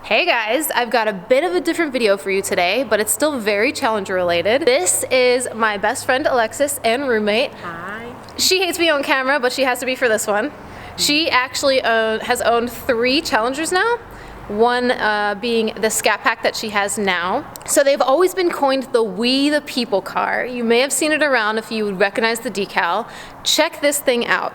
Hey guys, I've got a bit of a different video for you today, but it's still very Challenger related. This is my best friend Alexis and roommate. Hi. She hates me on camera, but she has to be for this one. She actually has owned 3 Challengers now, one being the Scat pack that she has now. So they've always been coined the We the People car. You may have seen it around if you would recognize the decal. Check this thing out.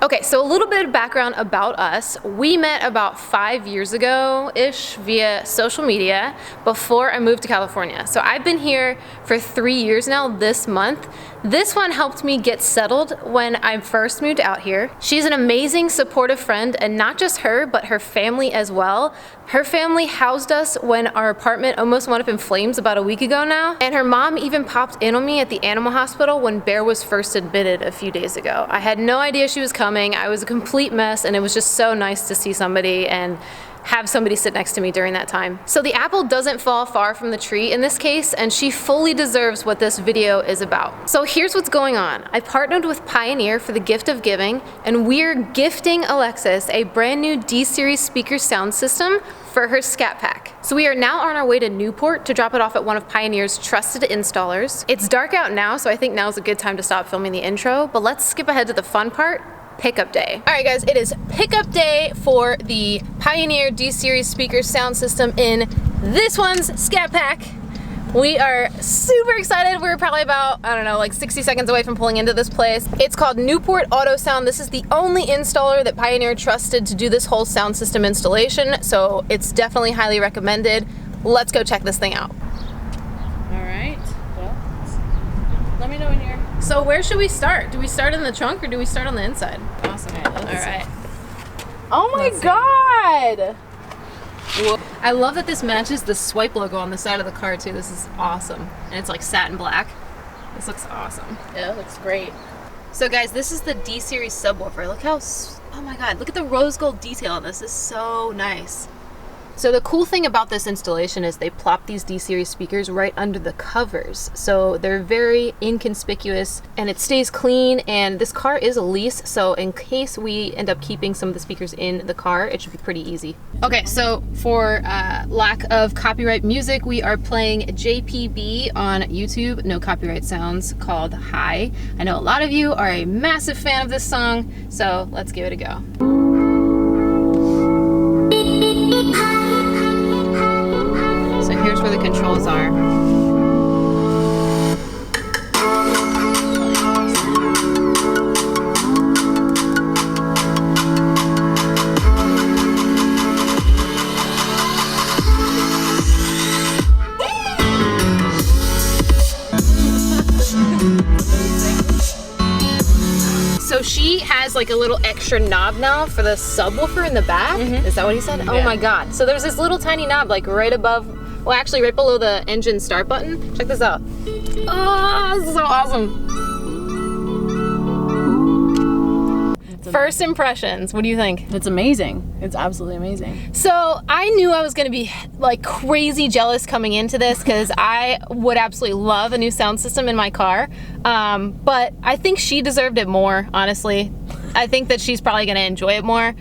Okay, so a little bit of background about us. We met about 5 years ago-ish via social media before I moved to California. So I've been here for 3 years now this month. This one helped me get settled when I first moved out here. She's an amazing, supportive friend, and not just her, but her family as well. Her family housed us when our apartment almost went up in flames about a week ago now. And her mom even popped in on me at the animal hospital when Bear was first admitted a few days ago. I had no idea she was coming. I was a complete mess, and it was just so nice to see somebody and have somebody sit next to me during that time. So the apple doesn't fall far from the tree in this case, and she fully deserves what this video is about. So here's what's going on. I partnered with Pioneer for the gift of giving, and we're gifting Alexis a brand new D-Series speaker sound system for her Scat pack. So we are now on our way to Newport to drop it off at one of Pioneer's trusted installers. It's dark out now, so I think now is a good time to stop filming the intro, but let's skip ahead to the fun part. Pickup day. All right guys, it is pickup day for the Pioneer D-Series speaker sound system in this one's Scat pack. We are super excited. We're probably about, I don't know, like 60 seconds away from pulling into this place. It's called Newport Auto Sound. This is the only installer that Pioneer trusted to do this whole sound system installation, so it's definitely highly recommended. Let's go check this thing out. All right, well, let me know when you're... So where should we start? Do we start in the trunk or do we start on the inside? Awesome. All right. Oh my God! Whoa. I love that this matches the swipe logo on the side of the car too. This is awesome. And it's like satin black. This looks awesome. Yeah, it looks great. So guys, this is the D-Series subwoofer. Look how, oh my God, look at the rose gold detail on this. This is so nice. So the cool thing about this installation is they plop these D-Series speakers right under the covers. So they're very inconspicuous and it stays clean, and this car is a lease, so in case we end up keeping some of the speakers in the car, it should be pretty easy. Okay, so for lack of copyright music, we are playing JPB on YouTube, no copyright sounds, called High. I know a lot of you are a massive fan of this song, so let's give it a go. Here's where the controls are. So she has like a little extra knob now for the subwoofer in the back. Is that what he said? Yeah. Oh my God. So there's this little tiny knob like right above, well actually right below the engine start button. Check this out. Oh, this is so awesome. First impressions, what do you think? It's amazing. It's absolutely amazing. So I knew I was gonna be like crazy jealous coming into this because I would absolutely love a new sound system in my car. But I think she deserved it more, honestly. I think that she's probably gonna enjoy it more.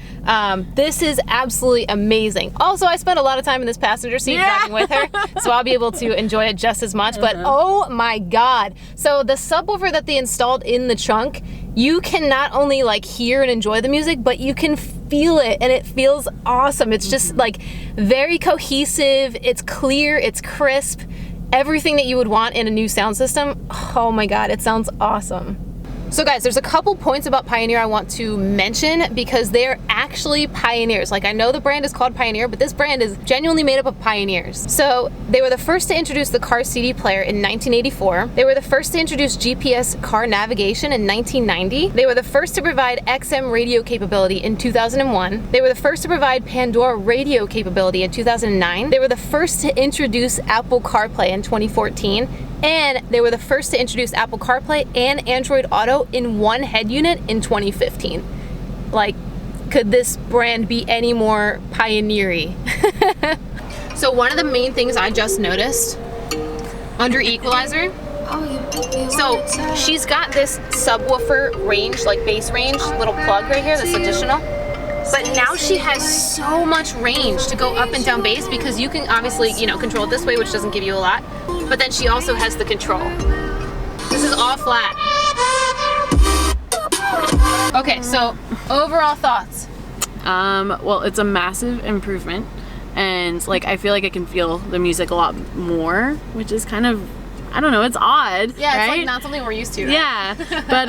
This is absolutely amazing. Also, I spent a lot of time in this passenger seat driving with her, so I'll be able to enjoy it just as much, but oh my God. So the subwoofer that they installed in the trunk, you can not only like hear and enjoy the music, but you can feel it, and it feels awesome. It's just like very cohesive, it's clear, it's crisp, everything that you would want in a new sound system. Oh my God, it sounds awesome. So guys, there's a couple points about Pioneer I want to mention because they're actually pioneers. Like, I know the brand is called Pioneer, but this brand is genuinely made up of pioneers. So they were the first to introduce the car CD player in 1984. They were the first to introduce GPS car navigation in 1990. They were the first to provide XM radio capability in 2001. They were the first to provide Pandora radio capability in 2009. They were the first to introduce Apple CarPlay in 2014. And they were the first to introduce Apple CarPlay and Android Auto in one head unit in 2015. Like, could this brand be any more pioneering? So one of the main things I just noticed under equalizer, so she's got this subwoofer range, like bass range, little plug right here, this additional. But now she has so much range to go up and down bass because you can obviously, you know, control it this way, which doesn't give you a lot. But then she also has the control. This is all flat. Okay, so overall thoughts. Well, it's a massive improvement, and like I feel like I can feel the music a lot more, which is kind of, I don't know, it's odd. Yeah, right? It's like not something we're used to, right? Yeah, but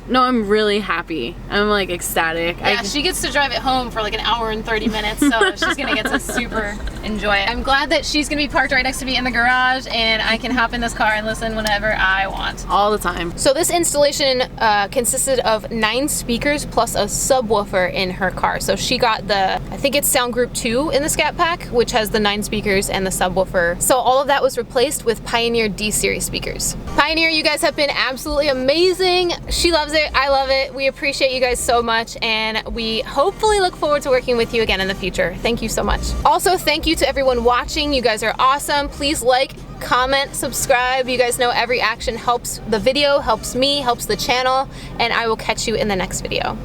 no, I'm really happy. I'm like ecstatic. Yeah, she gets to drive it home for like an hour and 30 minutes, so she's gonna get to super enjoy it. I'm glad that she's gonna be parked right next to me in the garage, and I can hop in this car and listen whenever I want. All the time. So this installation consisted of 9 speakers plus a subwoofer in her car. So she got the, I think it's Sound Group 2 in the Scat Pack, which has the 9 speakers and the subwoofer. So all of that was replaced with Pioneer D Series speakers. Pioneer, you guys have been absolutely amazing. She loves it, I love it. We appreciate you guys so much, and we hopefully look forward to working with you again in the future. Thank you so much. Also, thank you to everyone watching. You guys are awesome. Please like, comment, subscribe. You guys know every action helps the video, helps me, helps the channel, and I will catch you in the next video.